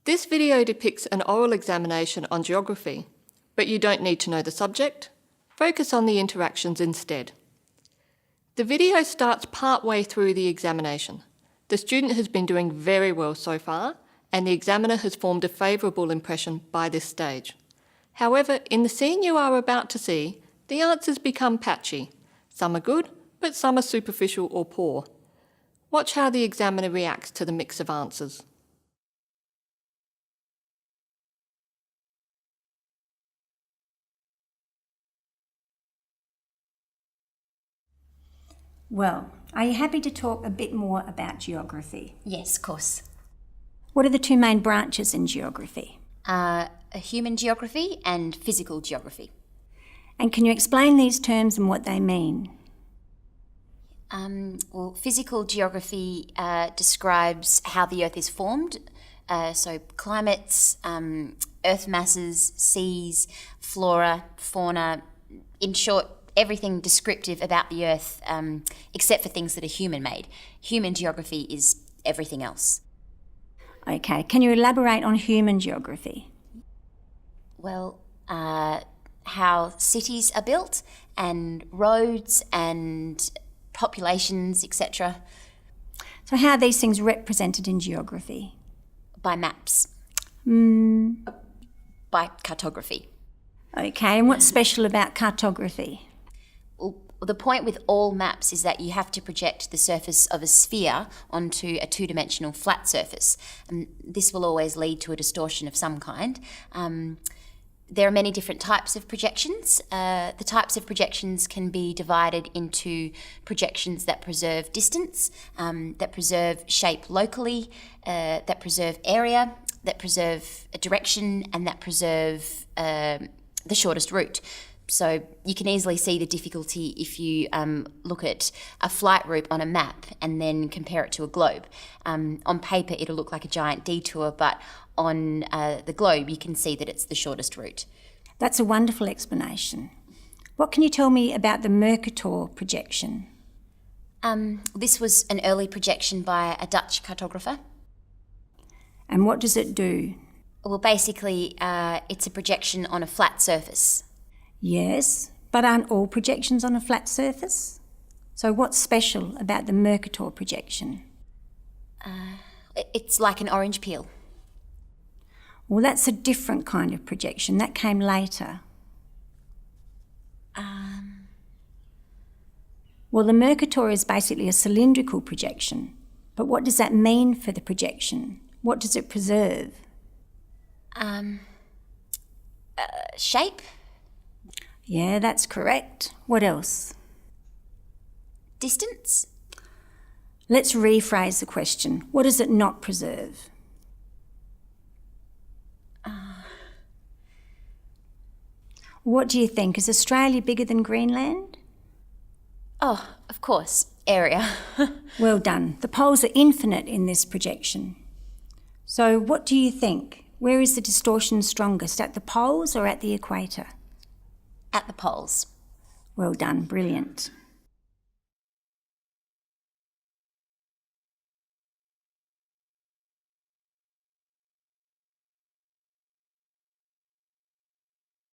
This video depicts an oral examination on geography, but you don't need to know the subject. Focus on the interactions instead. The video starts part-way through the examination. The student has been doing very well so far, and the examiner has formed a favourable impression by this stage. However, in the scene you are about to see, the answers become patchy. Some are good, but some are superficial or poor. Watch how the examiner reacts to the mix of answers. Well, are you happy to talk a bit more about geography? Yes, of course. What are the two main branches in geography? Human geography and physical geography. And can you explain these terms and what they mean? Well, physical geography describes how the Earth is formed, so climates, Earth masses, seas, flora, fauna, in short, everything descriptive about the Earth except for things that are human-made. Human geography is everything else. Okay, can you elaborate on human geography? Well, how cities are built and roads and populations, etc. So how are these things represented in geography? By maps. By cartography. Okay, and what's special about cartography? Well, the point with all maps is that you have to project the surface of a sphere onto a two-dimensional flat surface. And this will always lead to a distortion of some kind. There are many different types of projections. The types of projections can be divided into projections that preserve distance, that preserve shape locally, that preserve area, that preserve a direction, and that preserve the shortest route. So you can easily see the difficulty if you look at a flight route on a map and then compare it to a globe. On paper, it'll look like a giant detour, but on the globe, you can see that it's the shortest route. That's a wonderful explanation. What can you tell me about the Mercator projection? This was an early projection by a Dutch cartographer. And what does it do? Well, basically, it's a projection on a flat surface. Yes, but aren't all projections on a flat surface? So what's special about the Mercator projection? It's like an orange peel. Well, that's a different kind of projection. That came later. Well, the Mercator is basically a cylindrical projection. But what does that mean for the projection? What does it preserve? Shape? Yeah, that's correct. What else? Distance? Let's rephrase the question. What does it not preserve? What do you think? Is Australia bigger than Greenland? Oh, of course, area. Well done. The poles are infinite in this projection. So what do you think? Where is the distortion strongest, at the poles or at the equator? At the poles. Well done, brilliant.